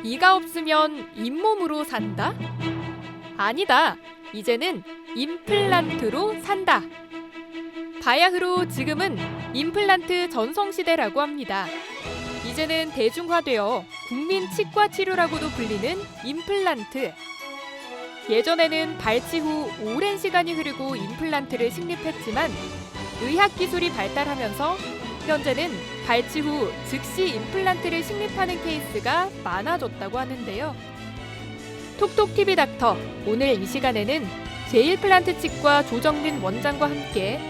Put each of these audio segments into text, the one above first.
이가 없으면 잇몸으로 산다? 아니다. 이제는 임플란트로 산다. 바야흐로 지금은 임플란트 전성시대라고 합니다. 이제는 대중화되어 국민 치과 치료라고도 불리는 임플란트. 예전에는 발치 후 오랜 시간이 흐르고 임플란트를 식립했지만 의학기술이 발달하면서 현재는 발치 후 즉시 임플란트를 식립하는 케이스가 많아졌다고 하는데요. 톡톡TV 닥터, 오늘 이 시간에는 제일플란트 치과 조정민 원장과 함께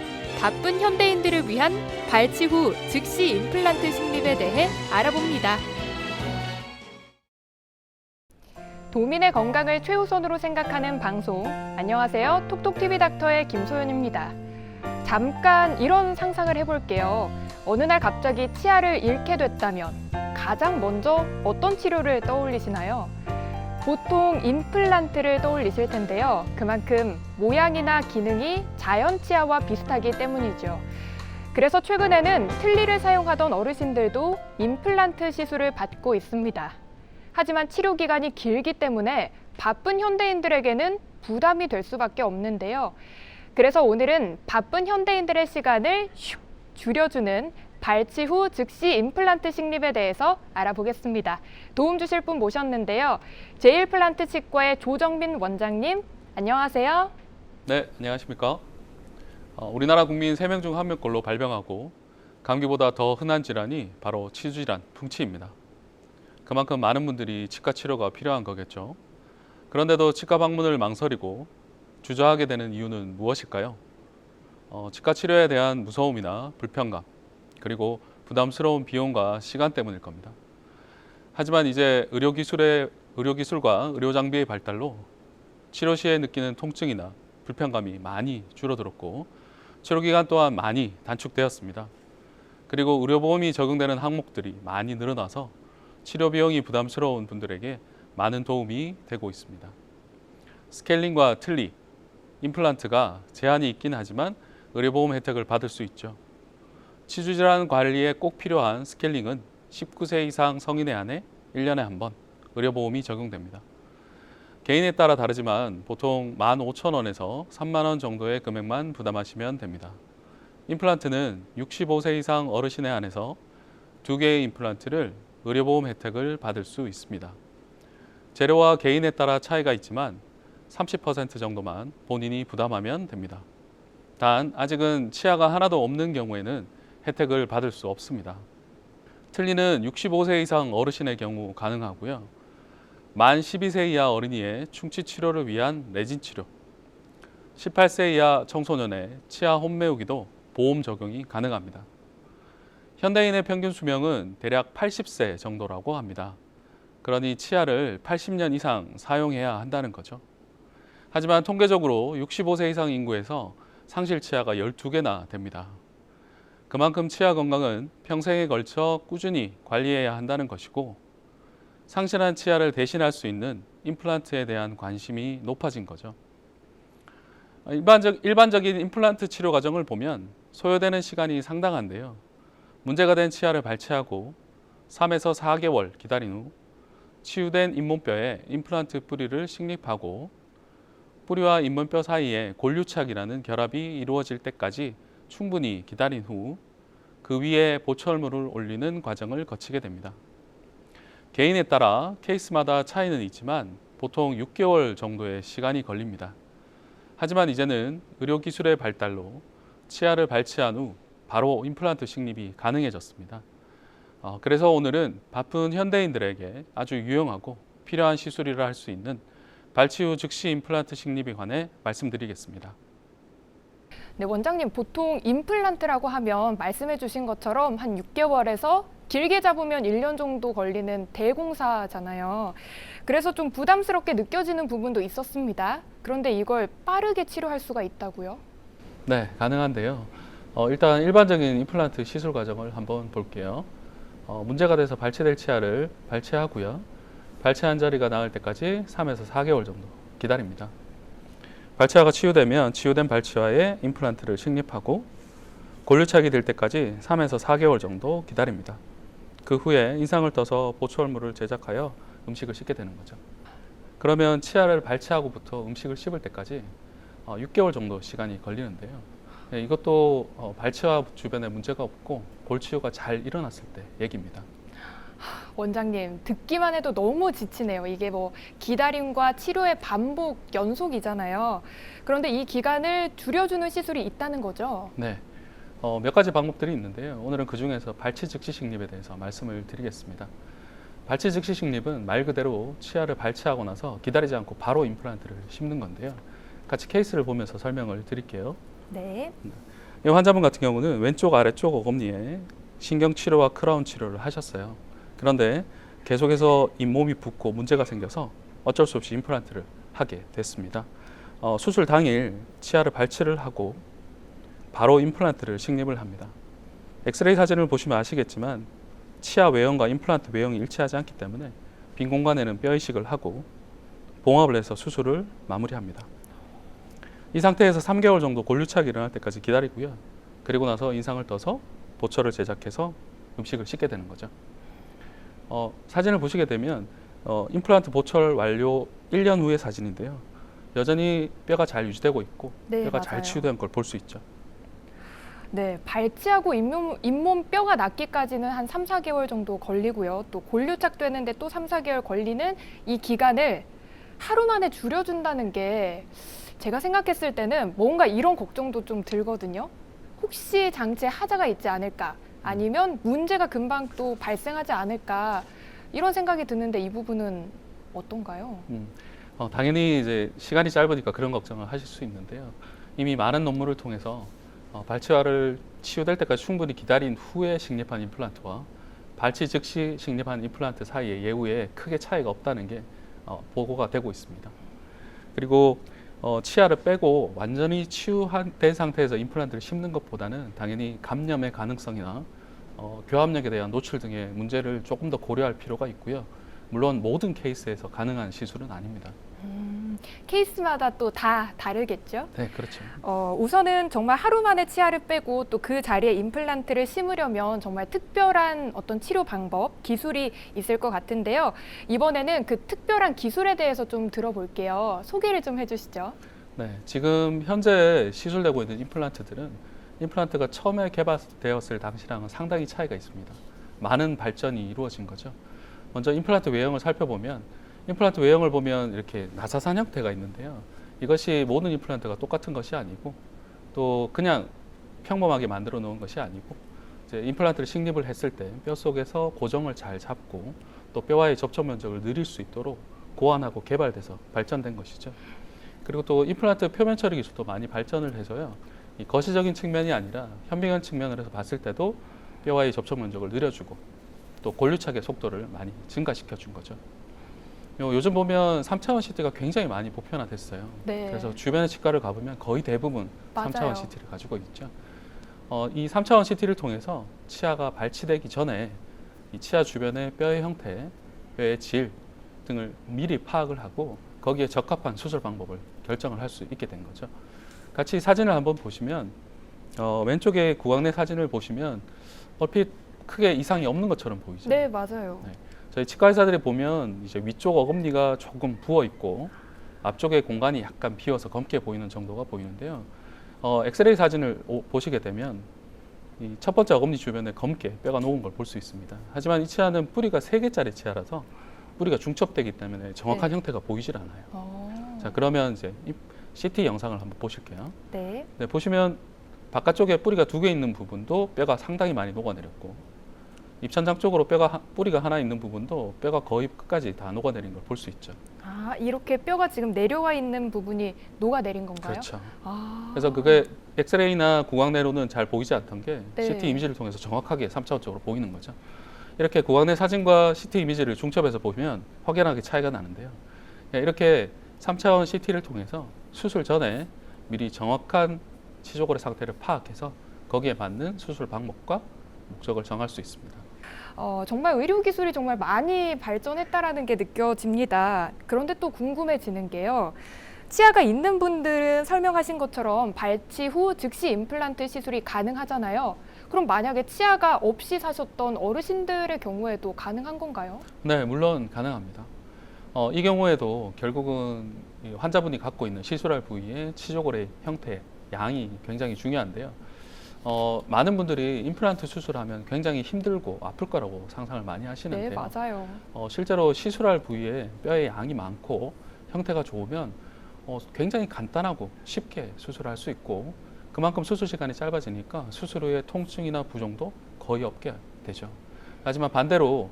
바쁜 현대인들을 위한 발치 후 즉시 임플란트 식립에 대해 알아봅니다. 도민의 건강을 최우선으로 생각하는 방송, 안녕하세요. 톡톡TV 닥터의 김소연입니다. 잠깐 이런 상상을 해볼게요. 어느 날 갑자기 치아를 잃게 됐다면 가장 먼저 어떤 치료를 떠올리시나요? 보통 임플란트를 떠올리실 텐데요. 그만큼 모양이나 기능이 자연 치아와 비슷하기 때문이죠. 그래서 최근에는 틀니를 사용하던 어르신들도 임플란트 시술을 받고 있습니다. 하지만 치료 기간이 길기 때문에 바쁜 현대인들에게는 부담이 될 수밖에 없는데요. 그래서 오늘은 바쁜 현대인들의 시간을 줄여주는 발치 후 즉시 임플란트 식립에 대해서 알아보겠습니다. 도움 주실 분 모셨는데요. 제일플란트 치과의 조정민 원장님, 안녕하세요. 네, 안녕하십니까. 우리나라 국민 3명 중 1명꼴로 발병하고 감기보다 더 흔한 질환이 바로 치주질환, 풍치입니다. 그만큼 많은 분들이 치과 치료가 필요한 거겠죠. 그런데도 치과 방문을 망설이고 주저하게 되는 이유는 무엇일까요? 치과 치료에 대한 무서움이나 불편감, 그리고 부담스러운 비용과 시간 때문일 겁니다. 하지만 이제 의료기술과 의료장비의 발달로 치료 시에 느끼는 통증이나 불편감이 많이 줄어들었고 치료기간 또한 많이 단축되었습니다. 그리고 의료보험이 적용되는 항목들이 많이 늘어나서 치료 비용이 부담스러운 분들에게 많은 도움이 되고 있습니다. 스케일링과 틀니, 임플란트가 제한이 있긴 하지만 의료보험 혜택을 받을 수 있죠. 치주질환 관리에 꼭 필요한 스케일링은 19세 이상 성인에 한해 1년에 한 번 의료보험이 적용됩니다. 개인에 따라 다르지만 보통 15,000원에서 30,000원 정도의 금액만 부담하시면 됩니다. 임플란트는 65세 이상 어르신에 한해서 2개의 임플란트를 의료보험 혜택을 받을 수 있습니다. 재료와 개인에 따라 차이가 있지만 30% 정도만 본인이 부담하면 됩니다. 단 아직은 치아가 하나도 없는 경우에는 혜택을 받을 수 없습니다. 틀니는 65세 이상 어르신의 경우 가능하고요. 만 12세 이하 어린이의 충치 치료를 위한 레진 치료, 18세 이하 청소년의 치아 홈메우기도 보험 적용이 가능합니다. 현대인의 평균 수명은 대략 80세 정도라고 합니다. 그러니 치아를 80년 이상 사용해야 한다는 거죠. 하지만 통계적으로 65세 이상 인구에서 상실 치아가 12개나 됩니다. 그만큼 치아 건강은 평생에 걸쳐 꾸준히 관리해야 한다는 것이고 상실한 치아를 대신할 수 있는 임플란트에 대한 관심이 높아진 거죠. 일반적인 임플란트 치료 과정을 보면 소요되는 시간이 상당한데요. 문제가 된 치아를 발치하고 3에서 4개월 기다린 후 치유된 잇몸뼈에 임플란트 뿌리를 식립하고 뿌리와 잇몸뼈 사이에 골유착이라는 결합이 이루어질 때까지 충분히 기다린 후 그 위에 보철물을 올리는 과정을 거치게 됩니다. 개인에 따라 케이스마다 차이는 있지만 보통 6개월 정도의 시간이 걸립니다. 하지만 이제는 의료기술의 발달로 치아를 발치한 후 바로 임플란트 식립이 가능해졌습니다. 그래서 오늘은 바쁜 현대인들에게 아주 유용하고 필요한 시술이라 할 수 있는 발치 후 즉시 임플란트 식립에 관해 말씀드리겠습니다. 네, 원장님, 보통 임플란트라고 하면 말씀해 주신 것처럼 한 6개월에서 길게 잡으면 1년 정도 걸리는 대공사잖아요. 그래서 좀 부담스럽게 느껴지는 부분도 있었습니다. 그런데 이걸 빠르게 치료할 수가 있다고요? 네, 가능한데요. 일단 일반적인 임플란트 시술 과정을 한번 볼게요. 문제가 돼서 발치될 치아를 발치하고요. 발치한 자리가 나을 때까지 3에서 4개월 정도 기다립니다. 발치아가 치유되면 치유된 발치아에 임플란트를 식립하고 골유착이 될 때까지 3에서 4개월 정도 기다립니다. 그 후에 인상을 떠서 보철물을 제작하여 음식을 씹게 되는 거죠. 그러면 치아를 발치하고부터 음식을 씹을 때까지 6개월 정도 시간이 걸리는데요. 네, 이것도 발치와 주변에 문제가 없고 골치유가 잘 일어났을 때 얘기입니다. 원장님, 듣기만 해도 너무 지치네요. 이게 뭐 기다림과 치료의 반복 연속이잖아요. 그런데 이 기간을 줄여주는 시술이 있다는 거죠? 네, 몇 가지 방법들이 있는데요. 오늘은 그 중에서 발치 즉시 식립에 대해서 말씀을 드리겠습니다. 발치 즉시 식립은 말 그대로 치아를 발치하고 나서 기다리지 않고 바로 임플란트를 심는 건데요. 같이 케이스를 보면서 설명을 드릴게요. 네. 이 환자분 같은 경우는 왼쪽 아래쪽 어금니에 신경 치료와 크라운 치료를 하셨어요. 그런데 계속해서 잇몸이 붓고 문제가 생겨서 어쩔 수 없이 임플란트를 하게 됐습니다. 수술 당일 치아를 발치를 하고 바로 임플란트를 식립을 합니다. 엑스레이 사진을 보시면 아시겠지만 치아 외형과 임플란트 외형이 일치하지 않기 때문에 빈 공간에는 뼈 이식을 하고 봉합을 해서 수술을 마무리합니다. 이 상태에서 3개월 정도 골류착이 일어날 때까지 기다리고요. 그리고 나서 인상을 떠서 보철을 제작해서 음식을 씹게 되는 거죠. 사진을 보시게 되면 임플란트 보철 완료 1년 후의 사진인데요. 여전히 뼈가 잘 유지되고 있고 네, 뼈가 맞아요. 잘 치유된 걸 볼 수 있죠. 네, 발치하고 잇몸 뼈가 낫기까지는 한 3, 4개월 정도 걸리고요. 또 골류착 되는데 또 3, 4개월 걸리는 이 기간을 하루 만에 줄여준다는 게 제가 생각했을 때는 뭔가 이런 걱정도 좀 들거든요. 혹시 장치에 하자가 있지 않을까? 아니면 문제가 금방 또 발생하지 않을까? 이런 생각이 드는데 이 부분은 어떤가요? 당연히 이제 시간이 짧으니까 그런 걱정을 하실 수 있는데요. 이미 많은 논문을 통해서 발치화를 치유될 때까지 충분히 기다린 후에 식립한 임플란트와 발치 즉시 식립한 임플란트 사이의 예후에 크게 차이가 없다는 게 보고가 되고 있습니다. 그리고 치아를 빼고 완전히 치유된 상태에서 임플란트를 심는 것보다는 당연히 감염의 가능성이나 교합력에 대한 노출 등의 문제를 조금 더 고려할 필요가 있고요. 물론 모든 케이스에서 가능한 시술은 아닙니다. 케이스마다 또 다 다르겠죠? 네, 그렇죠. 우선은 정말 하루 만에 치아를 빼고 또 그 자리에 임플란트를 심으려면 정말 특별한 어떤 치료 방법, 기술이 있을 것 같은데요. 이번에는 그 특별한 기술에 대해서 좀 들어볼게요. 소개를 좀 해주시죠. 네, 지금 현재 시술되고 있는 임플란트들은 임플란트가 처음에 개발되었을 당시랑은 상당히 차이가 있습니다. 많은 발전이 이루어진 거죠. 먼저 임플란트 외형을 살펴보면 임플란트 외형을 보면 이렇게 나사산 형태가 있는데요. 이것이 모든 임플란트가 똑같은 것이 아니고 또 그냥 평범하게 만들어 놓은 것이 아니고 이제 임플란트를 식립을 했을 때 뼈 속에서 고정을 잘 잡고 또 뼈와의 접촉 면적을 늘릴 수 있도록 고안하고 개발돼서 발전된 것이죠. 그리고 또 임플란트 표면 처리 기술도 많이 발전을 해서요. 이 거시적인 측면이 아니라 현미경 측면으로 봤을 때도 뼈와의 접촉 면적을 늘려주고 또 골류착의 속도를 많이 증가시켜 준 거죠. 요즘 보면 3차원 CT가 굉장히 많이 보편화됐어요. 네. 그래서 주변의 치과를 가보면 거의 대부분 맞아요. 3차원 CT를 가지고 있죠. 이 3차원 CT를 통해서 치아가 발치되기 전에 이 치아 주변의 뼈의 형태, 뼈의 질 등을 미리 파악을 하고 거기에 적합한 수술 방법을 결정을 할 수 있게 된 거죠. 같이 사진을 한번 보시면 왼쪽에 구강내 사진을 보시면 얼핏 크게 이상이 없는 것처럼 보이죠. 네, 맞아요. 네. 저희 치과 의사들이 보면 이제 위쪽 어금니가 조금 부어 있고 앞쪽에 공간이 약간 비어서 검게 보이는 정도가 보이는데요. 엑스레이 사진을 보시게 되면 이 첫 번째 어금니 주변에 검게 뼈가 녹은 걸 볼 수 있습니다. 하지만 이 치아는 뿌리가 3개짜리 치아라서 뿌리가 중첩되기 때문에 정확한 네. 형태가 보이질 않아요. 자, 자, 그러면 이제 CT 영상을 한번 보실게요. 네. 네, 보시면 바깥쪽에 뿌리가 2개 있는 부분도 뼈가 상당히 많이 녹아내렸고 입천장 쪽으로 뿌리가 하나 있는 부분도 뼈가 거의 끝까지 다 녹아내린 걸 볼 수 있죠. 아, 이렇게 뼈가 지금 내려와 있는 부분이 녹아내린 건가요? 그렇죠. 아. 그래서 그게 엑스레이나 구강내로는 잘 보이지 않던 게 네. CT 이미지를 통해서 정확하게 3차원적으로 보이는 거죠. 이렇게 구강내 사진과 CT 이미지를 중첩해서 보면 확연하게 차이가 나는데요. 이렇게 3차원 CT를 통해서 수술 전에 미리 정확한 치조골의 상태를 파악해서 거기에 맞는 수술 방법과 목적을 정할 수 있습니다. 정말 의료기술이 정말 많이 발전했다라는 게 느껴집니다. 그런데 또 궁금해지는 게요. 치아가 있는 분들은 설명하신 것처럼 발치 후 즉시 임플란트 시술이 가능하잖아요. 그럼 만약에 치아가 없이 사셨던 어르신들의 경우에도 가능한 건가요? 네, 물론 가능합니다. 이 경우에도 결국은 이 환자분이 갖고 있는 시술할 부위의 치조골의 형태, 양이 굉장히 중요한데요. 많은 분들이 임플란트 수술하면 굉장히 힘들고 아플 거라고 상상을 많이 네, 하시는데요. 맞아요. 실제로 시술할 부위에 뼈의 양이 많고 형태가 좋으면 굉장히 간단하고 쉽게 수술할 수 있고 그만큼 수술 시간이 짧아지니까 수술 후에 통증이나 부종도 거의 없게 되죠. 하지만 반대로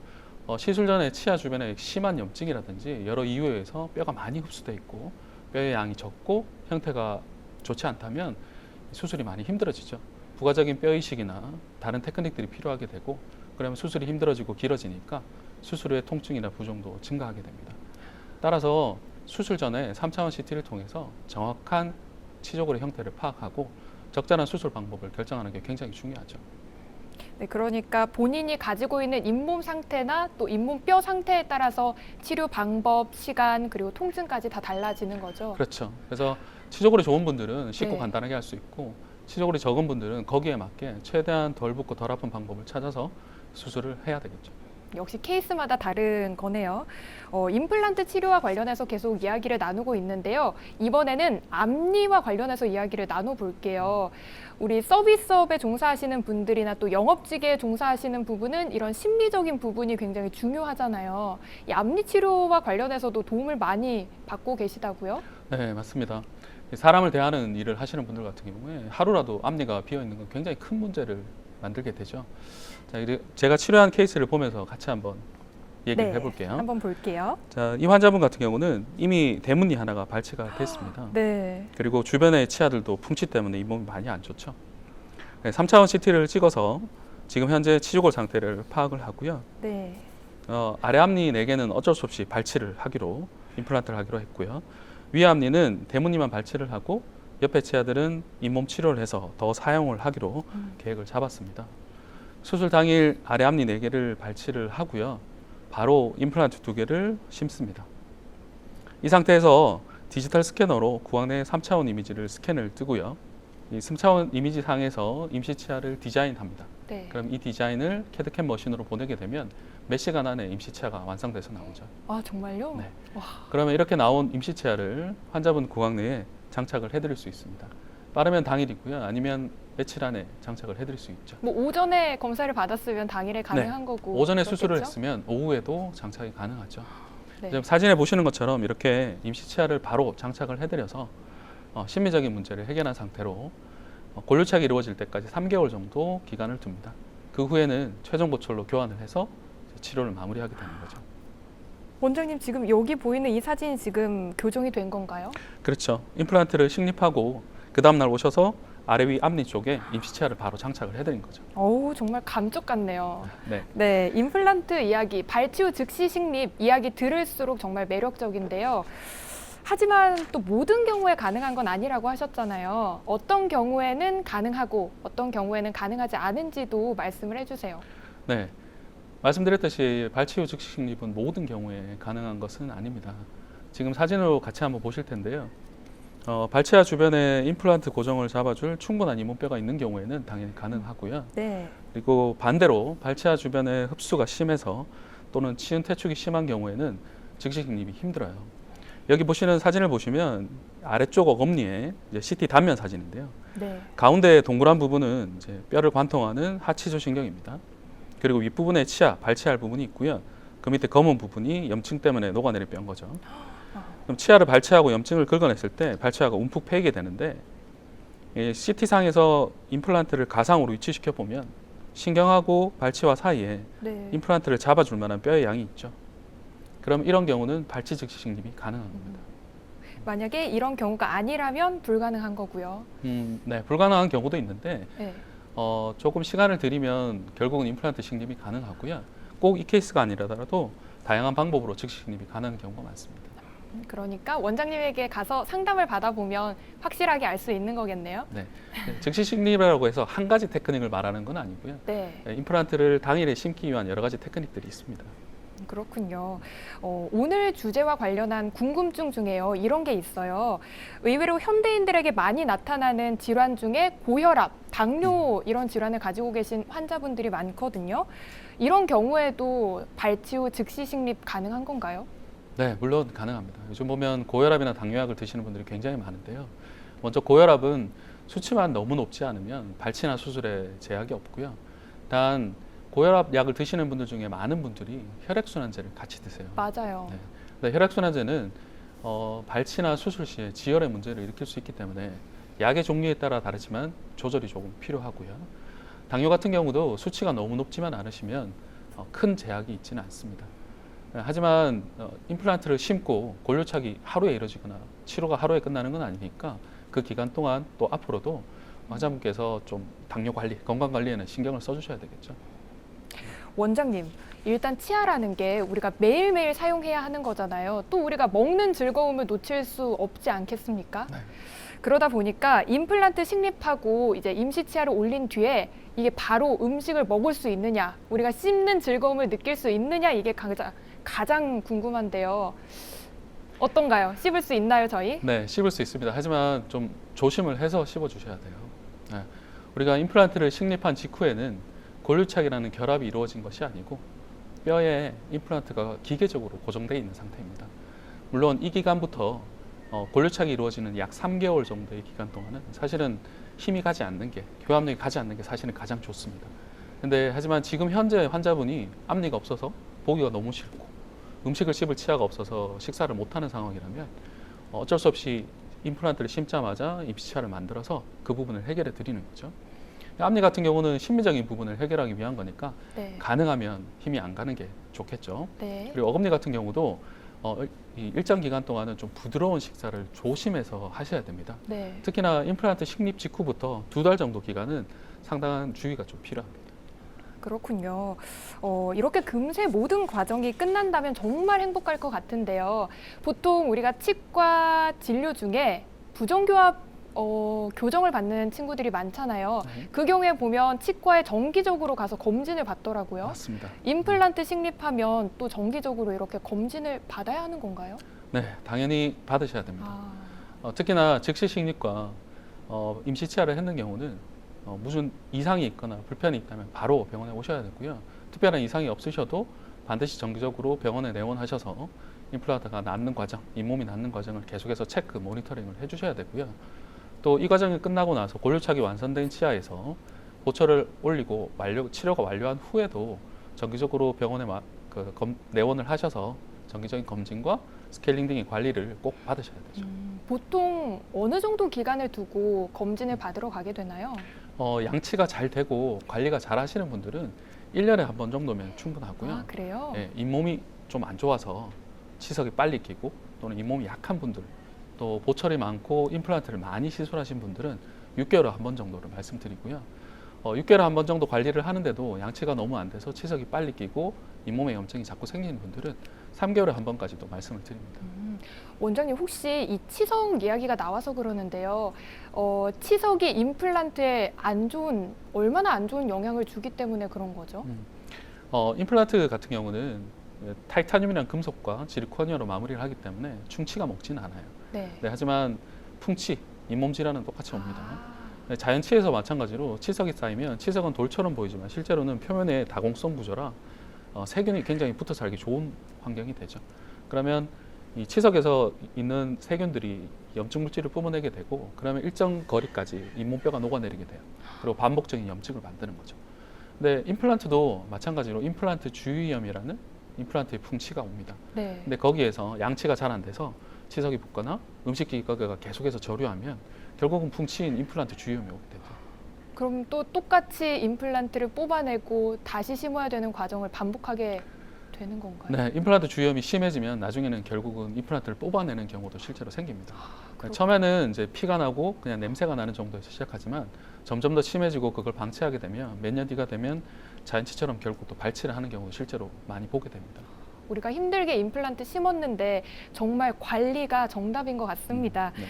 시술 전에 치아 주변에 심한 염증이라든지 여러 이유에 의해서 뼈가 많이 흡수돼 있고 뼈의 양이 적고 형태가 좋지 않다면 수술이 많이 힘들어지죠. 부가적인 뼈 이식이나 다른 테크닉들이 필요하게 되고 그러면 수술이 힘들어지고 길어지니까 수술 후에 통증이나 부종도 증가하게 됩니다. 따라서 수술 전에 3차원 CT를 통해서 정확한 치조골의 형태를 파악하고 적절한 수술 방법을 결정하는 게 굉장히 중요하죠. 네, 그러니까 본인이 가지고 있는 잇몸 상태나 또 잇몸 뼈 상태에 따라서 치료 방법, 시간, 그리고 통증까지 다 달라지는 거죠. 그렇죠. 그래서 치조골이 좋은 분들은 쉽고 네. 간단하게 할 수 있고 치조골이 적은 분들은 거기에 맞게 최대한 덜 붓고 덜 아픈 방법을 찾아서 수술을 해야 되겠죠. 역시 케이스마다 다른 거네요. 임플란트 치료와 관련해서 계속 이야기를 나누고 있는데요. 이번에는 앞니와 관련해서 이야기를 나눠볼게요. 우리 서비스업에 종사하시는 분들이나 또 영업직에 종사하시는 부분은 이런 심리적인 부분이 굉장히 중요하잖아요. 이 앞니 치료와 관련해서도 도움을 많이 받고 계시다고요? 네, 맞습니다. 사람을 대하는 일을 하시는 분들 같은 경우에 하루라도 앞니가 비어 있는 건 굉장히 큰 문제를 만들게 되죠. 자, 제가 치료한 케이스를 보면서 같이 한번 얘기를 네, 해볼게요. 한번 볼게요. 자, 이 환자분 같은 경우는 이미 대문니 하나가 발치가 됐습니다. 네. 그리고 주변의 치아들도 풍치 때문에 잇몸이 많이 안 좋죠. 3차원 CT를 찍어서 지금 현재 치조골 상태를 파악을 하고요. 네. 아래 앞니 4개는 어쩔 수 없이 발치를 하기로 임플란트를 하기로 했고요. 위 앞니는 대문니만 발치를 하고 옆에 치아들은 잇몸 치료를 해서 더 사용을 하기로 계획을 잡았습니다. 수술 당일 아래 앞니 4개를 발치를 하고요. 바로 임플란트 2개를 심습니다. 이 상태에서 디지털 스캐너로 구강 내 3차원 이미지를 스캔을 뜨고요. 이 3차원 이미지 상에서 임시 치아를 디자인합니다. 네. 그럼 이 디자인을 캐드캠 머신으로 보내게 되면 몇 시간 안에 임시 치아가 완성돼서 나오죠. 아, 정말요? 네. 와. 그러면 이렇게 나온 임시 치아를 환자분 구강 내에 장착을 해드릴 수 있습니다. 빠르면 당일이고요. 아니면 며칠 안에 장착을 해드릴 수 있죠. 뭐 오전에 검사를 받았으면 당일에 가능한 거고. 오전에 수술을 그렇겠죠? 했으면 오후에도 장착이 가능하죠. 네. 지금 사진에 보시는 것처럼 이렇게 임시 치아를 바로 장착을 해드려서 심리적인 문제를 해결한 상태로 골류착이 이루어질 때까지 3개월 정도 기간을 둡니다. 그 후에는 최종 보철로 교환을 해서 치료를 마무리하게 되는 거죠. 원장님, 지금 여기 보이는 이 사진이 지금 교정이 된 건가요? 그렇죠. 임플란트를 식립하고 그 다음날 오셔서 아래 위 앞니 쪽에 임시 치아를 바로 장착을 해드린 거죠. 어우, 정말 감쪽 같네요. 네. 네, 임플란트 이야기, 발치 후 즉시 식립 이야기 들을수록 정말 매력적인데요. 하지만 또 모든 경우에 가능한 건 아니라고 하셨잖아요. 어떤 경우에는 가능하고 어떤 경우에는 가능하지 않은지도 말씀을 해주세요. 네. 말씀드렸듯이 발치 후 즉시 식립은 모든 경우에 가능한 것은 아닙니다. 지금 사진으로 같이 한번 보실 텐데요. 발치아 주변에 임플란트 고정을 잡아줄 충분한 잇몸뼈가 있는 경우에는 당연히 가능하고요. 네. 그리고 반대로 발치아 주변에 흡수가 심해서 또는 치은 퇴축이 심한 경우에는 즉시 식립이 힘들어요. 여기 보시는 사진을 보시면 아래쪽 어금니에 이제 CT 단면 사진인데요. 네. 가운데 동그란 부분은 이제 뼈를 관통하는 하치조 신경입니다. 그리고 윗부분에 치아, 발치할 부분이 있고요. 그 밑에 검은 부분이 염증 때문에 녹아내릴 뼈인 거죠. 그럼 치아를 발치하고 염증을 긁어냈을 때 발치아가 움푹 패이게 되는데 CT상에서 임플란트를 가상으로 위치시켜 보면 신경하고 발치와 사이에 네. 임플란트를 잡아줄 만한 뼈의 양이 있죠. 그럼 이런 경우는 발치 즉시 식립이 가능한 겁니다. 만약에 이런 경우가 아니라면 불가능한 거고요. 네, 불가능한 경우도 있는데 네. 조금 시간을 들이면 결국은 임플란트 식립이 가능하고요. 꼭 이 케이스가 아니라더라도 다양한 방법으로 즉시 식립이 가능한 경우가 많습니다. 그러니까 원장님에게 가서 상담을 받아보면 확실하게 알 수 있는 거겠네요. 네, 즉시 식립이라고 해서 한 가지 테크닉을 말하는 건 아니고요. 네. 임플란트를 당일에 심기 위한 여러 가지 테크닉들이 있습니다. 그렇군요. 오늘 주제와 관련한 궁금증 중에요. 이런 게 있어요. 의외로 현대인들에게 많이 나타나는 질환 중에 고혈압, 당뇨 이런 질환을 가지고 계신 환자분들이 많거든요. 이런 경우에도 발치 후 즉시 식립 가능한 건가요? 네, 물론 가능합니다. 요즘 보면 고혈압이나 당뇨약을 드시는 분들이 굉장히 많은데요. 먼저 고혈압은 수치만 너무 높지 않으면 발치나 수술에 제약이 없고요. 단 고혈압 약을 드시는 분들 중에 많은 분들이 혈액순환제를 같이 드세요. 맞아요. 네. 근데 혈액순환제는 발치나 수술 시에 지혈의 문제를 일으킬 수 있기 때문에 약의 종류에 따라 다르지만 조절이 조금 필요하고요. 당뇨 같은 경우도 수치가 너무 높지만 않으시면 큰 제약이 있지는 않습니다. 하지만 임플란트를 심고 골료착이 하루에 이루어지거나 치료가 하루에 끝나는 건 아니니까 그 기간 동안 또 앞으로도 환자분께서 좀 당뇨 관리, 건강 관리에는 신경을 써주셔야 되겠죠. 원장님, 일단 치아라는 게 우리가 매일매일 사용해야 하는 거잖아요. 또 우리가 먹는 즐거움을 놓칠 수 없지 않겠습니까? 네. 그러다 보니까 임플란트 식립하고 이제 임시 치아를 올린 뒤에 이게 바로 음식을 먹을 수 있느냐, 우리가 씹는 즐거움을 느낄 수 있느냐, 이게 가장 궁금한데요. 어떤가요? 씹을 수 있나요, 저희? 네, 씹을 수 있습니다. 하지만 좀 조심을 해서 씹어 주셔야 돼요. 네. 우리가 임플란트를 식립한 직후에는 골류착이라는 결합이 이루어진 것이 아니고 뼈에 임플란트가 기계적으로 고정되어 있는 상태입니다. 물론 이 기간부터 골류착이 이루어지는 약 3개월 정도의 기간 동안은 사실은 힘이 가지 않는 게, 교합력이 가지 않는 게 사실은 가장 좋습니다. 근데 하지만 지금 현재 환자분이 앞니가 없어서 보기가 너무 싫고 음식을 씹을 치아가 없어서 식사를 못하는 상황이라면 어쩔 수 없이 임플란트를 심자마자 임시치아를 만들어서 그 부분을 해결해 드리는 거죠. 앞니 같은 경우는 심미적인 부분을 해결하기 위한 거니까 네. 가능하면 힘이 안 가는 게 좋겠죠. 네. 그리고 어금니 같은 경우도 이 일정 기간 동안은 좀 부드러운 식사를 조심해서 하셔야 됩니다. 네. 특히나 임플란트 식립 직후부터 2달 정도 기간은 상당한 주의가 좀 필요합니다. 그렇군요. 이렇게 금세 모든 과정이 끝난다면 정말 행복할 것 같은데요. 보통 우리가 치과 진료 중에 부정교합 교정을 받는 친구들이 많잖아요. 네. 그 경우에 보면 치과에 정기적으로 가서 검진을 받더라고요. 맞습니다. 임플란트 식립하면 또 정기적으로 이렇게 검진을 받아야 하는 건가요? 네, 당연히 받으셔야 됩니다. 아, 특히나 즉시 식립과 임시 치아를 했는 경우는 무슨 이상이 있거나 불편이 있다면 바로 병원에 오셔야 되고요. 특별한 이상이 없으셔도 반드시 정기적으로 병원에 내원하셔서 임플란트가 낫는 과정, 잇몸이 낫는 과정을 계속해서 체크, 모니터링을 해주셔야 되고요. 또 이 과정이 끝나고 나서 골류착이 완성된 치아에서 보철을 올리고 치료가 완료한 후에도 정기적으로 병원에 내원을 하셔서 정기적인 검진과 스케일링 등의 관리를 꼭 받으셔야 되죠. 보통 어느 정도 기간을 두고 검진을 받으러 가게 되나요? 양치가 잘 되고 관리가 잘 하시는 분들은 1년에 한 번 정도면 충분하고요. 아, 그래요? 예, 잇몸이 좀 안 좋아서 치석이 빨리 끼고 또는 잇몸이 약한 분들, 또 보철이 많고 임플란트를 많이 시술하신 분들은 6개월에 한 번 정도를 말씀드리고요. 6개월에 한 번 정도 관리를 하는데도 양치가 너무 안 돼서 치석이 빨리 끼고 잇몸에 염증이 자꾸 생기는 분들은 3개월에 한 번까지도 말씀을 드립니다. 원장님, 혹시 이 치석 이야기가 나와서 그러는데요. 치석이 임플란트에 얼마나 안 좋은 영향을 주기 때문에 그런 거죠? 임플란트 같은 경우는 타이타늄이라는 금속과 지르코니아로 마무리를 하기 때문에 충치가 먹지는 않아요. 네. 네, 하지만 풍치, 잇몸 질환은 똑같이 옵니다. 아, 네, 자연치에서 마찬가지로 치석이 쌓이면 치석은 돌처럼 보이지만 실제로는 표면에 다공성 구조라 세균이 굉장히 붙어 살기 좋은 환경이 되죠. 그러면 이 치석에서 있는 세균들이 염증 물질을 뿜어내게 되고 그러면 일정 거리까지 잇몸뼈가 녹아내리게 돼요. 그리고 반복적인 염증을 만드는 거죠. 근데 임플란트도 마찬가지로 임플란트 주위염이라는 임플란트의 풍치가 옵니다. 네. 근데 거기에서 양치가 잘 안 돼서 치석이 붙거나 음식기가가 계속해서 저류하면 결국은 풍치인 임플란트 주위염이 오게 되죠. 그럼 또 똑같이 임플란트를 뽑아내고 다시 심어야 되는 과정을 반복하게 되는 건가요? 네, 임플란트 주위염이 심해지면 나중에는 결국은 임플란트를 뽑아내는 경우도 실제로 생깁니다. 그렇군요. 처음에는 이제 피가 나고 그냥 냄새가 나는 정도에서 시작하지만 점점 더 심해지고 그걸 방치하게 되면 몇 년 뒤가 되면 자연치처럼 결국 또 발치를 하는 경우 실제로 많이 보게 됩니다. 우리가 힘들게 임플란트 심었는데 정말 관리가 정답인 것 같습니다. 네.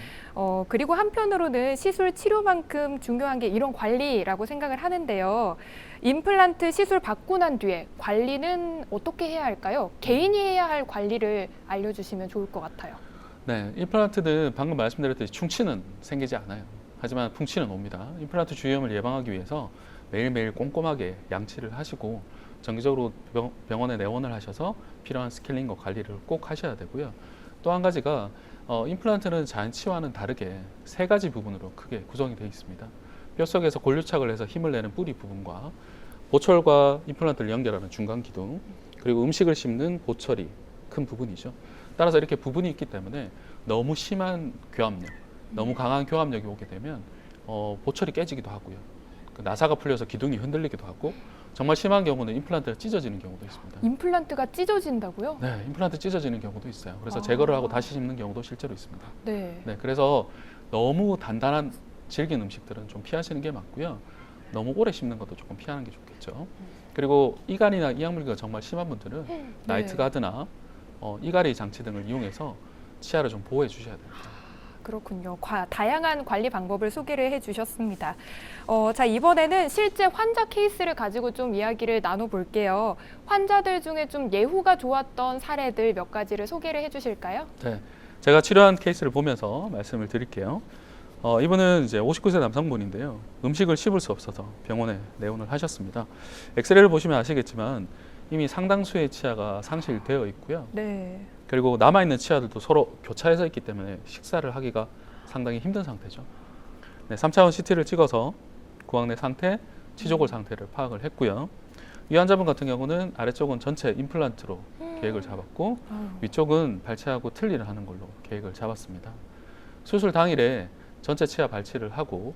그리고 한편으로는 시술 치료만큼 중요한 게 이런 관리라고 생각을 하는데요. 임플란트 시술 받고 난 뒤에 관리는 어떻게 해야 할까요? 개인이 해야 할 관리를 알려주시면 좋을 것 같아요. 네, 임플란트는 방금 말씀드렸듯이 충치는 생기지 않아요. 하지만 풍치는 옵니다. 임플란트 주위염을 예방하기 위해서 매일매일 꼼꼼하게 양치를 하시고 정기적으로 병원에 내원을 하셔서 필요한 스케일링과 관리를 꼭 하셔야 되고요. 또 한 가지가 임플란트는 자연치와는 다르게 세 가지 부분으로 크게 구성이 되어 있습니다. 뼛속에서 골유착을 해서 힘을 내는 뿌리 부분과 보철과 임플란트를 연결하는 중간 기둥, 그리고 음식을 씹는 보철이 큰 부분이죠. 따라서 이렇게 부분이 있기 때문에 너무 심한 교합력, 너무 강한 교합력이 오게 되면 보철이 깨지기도 하고요. 그 나사가 풀려서 기둥이 흔들리기도 하고, 정말 심한 경우는 임플란트가 찢어지는 경우도 있습니다. 임플란트가 찢어진다고요? 네, 임플란트 찢어지는 경우도 있어요. 그래서 제거를 하고 다시 심는 경우도 실제로 있습니다. 네. 네, 그래서 너무 단단한 질긴 음식들은 좀 피하시는 게 맞고요. 너무 오래 씹는 것도 조금 피하는 게 좋겠죠. 그리고 이간이나 이악물기가 정말 심한 분들은 나이트 가드나 이갈이 장치 등을 이용해서 치아를 좀 보호해 주셔야 됩니다. 그렇군요. 다양한 관리 방법을 소개를 해주셨습니다. 자, 이번에는 실제 환자 케이스를 가지고 좀 이야기를 나눠볼게요. 환자들 중에 좀 예후가 좋았던 사례들 몇 가지를 소개를 해주실까요? 네, 제가 치료한 케이스를 보면서 말씀을 드릴게요. 이분은 이제 59세 남성분인데요. 음식을 씹을 수 없어서 병원에 내원을 하셨습니다. 엑스레이를 보시면 아시겠지만 이미 상당수의 치아가 상실되어 있고요. 네. 그리고 남아있는 치아들도 서로 교차해서 있기 때문에 식사를 하기가 상당히 힘든 상태죠. 네, 3차원 CT를 찍어서 구강 내 상태, 치조골 상태를 파악을 했고요. 이 환자분 같은 경우는 아래쪽은 전체 임플란트로 계획을 잡았고 위쪽은 발치하고 틀니를 하는 걸로 계획을 잡았습니다. 수술 당일에 전체 치아 발치를 하고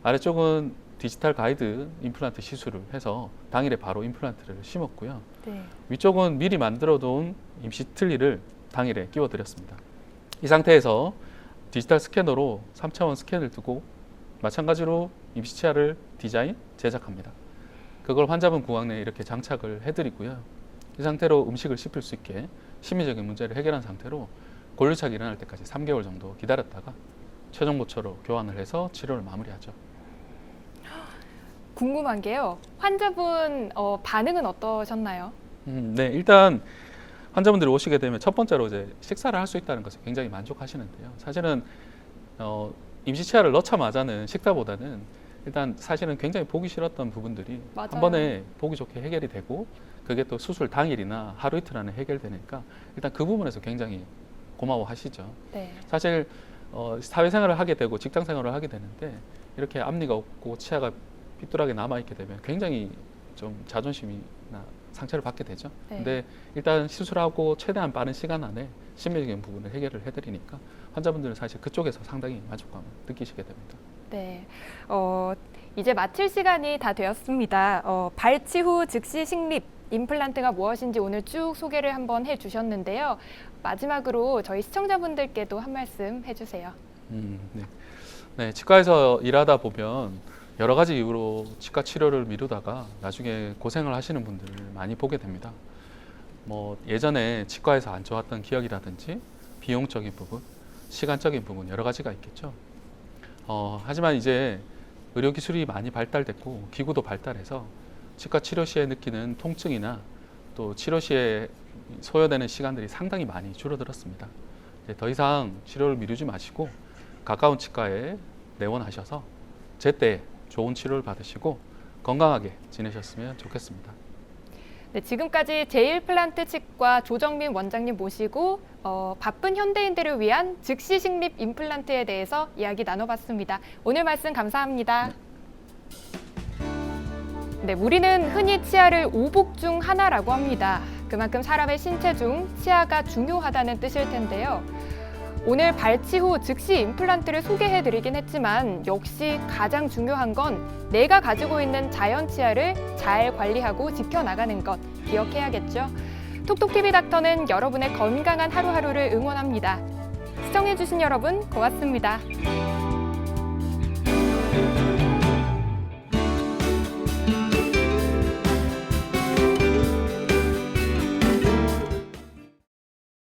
아래쪽은 디지털 가이드 임플란트 시술을 해서 당일에 바로 임플란트를 심었고요. 네. 위쪽은 미리 만들어 둔 임시 틀니를 당일에 끼워 드렸습니다. 이 상태에서 디지털 스캐너로 3차원 스캔을 두고 마찬가지로 임시 치아를 디자인, 제작합니다. 그걸 환자분 구강 내에 이렇게 장착을 해드리고요. 이 상태로 음식을 씹힐 수 있게 심미적인 문제를 해결한 상태로 골유착이 일어날 때까지 3개월 정도 기다렸다가 최종 보철로 교환을 해서 치료를 마무리하죠. 궁금한 게요. 환자분 반응은 어떠셨나요? 네, 일단 환자분들이 오시게 되면 첫 번째로 이제 식사를 할 수 있다는 것에 굉장히 만족하시는데요. 사실은 임시 치아를 넣자마자는 식사보다는 일단 사실은 굉장히 보기 싫었던 부분들이 맞아요. 한 번에 보기 좋게 해결이 되고 그게 또 수술 당일이나 하루 이틀 안에 해결되니까 일단 그 부분에서 굉장히 고마워하시죠. 네. 사실 사회생활을 하게 되고 직장생활을 하게 되는데 이렇게 앞니가 없고 치아가 삐뚤하게 남아있게 되면 굉장히 좀 자존심이나 상처를 받게 되죠. 네. 근데 일단 시술하고 최대한 빠른 시간 안에 심리적인 부분을 해결을 해드리니까 환자분들은 사실 그쪽에서 상당히 만족감을 느끼시게 됩니다. 네. 이제 마칠 시간이 다 되었습니다. 발치 후 즉시 식립 임플란트가 무엇인지 오늘 쭉 소개를 한번 해주셨는데요. 마지막으로 저희 시청자분들께도 한 말씀 해주세요. 네. 네, 치과에서 일하다 보면 여러 가지 이유로 치과 치료를 미루다가 나중에 고생을 하시는 분들을 많이 보게 됩니다. 뭐 예전에 치과에서 안 좋았던 기억이라든지 비용적인 부분, 시간적인 부분 여러 가지가 있겠죠. 하지만 이제 의료 기술이 많이 발달됐고 기구도 발달해서 치과 치료 시에 느끼는 통증이나 또 치료 시에 소요되는 시간들이 상당히 많이 줄어들었습니다. 이제 더 이상 치료를 미루지 마시고 가까운 치과에 내원하셔서 제때 좋은 치료를 받으시고 건강하게 지내셨으면 좋겠습니다. 네, 지금까지 제1플란트 치과 조정민 원장님 모시고 바쁜 현대인들을 위한 즉시 식립 임플란트에 대해서 이야기 나눠봤습니다. 오늘 말씀 감사합니다. 네, 우리는 흔히 치아를 오복 중 하나라고 합니다. 그만큼 사람의 신체 중 치아가 중요하다는 뜻일 텐데요. 오늘 발치 후 즉시 임플란트를 소개해드리긴 했지만 역시 가장 중요한 건 내가 가지고 있는 자연 치아를 잘 관리하고 지켜나가는 것 기억해야겠죠. 톡톡TV 닥터는 여러분의 건강한 하루하루를 응원합니다. 시청해주신 여러분 고맙습니다.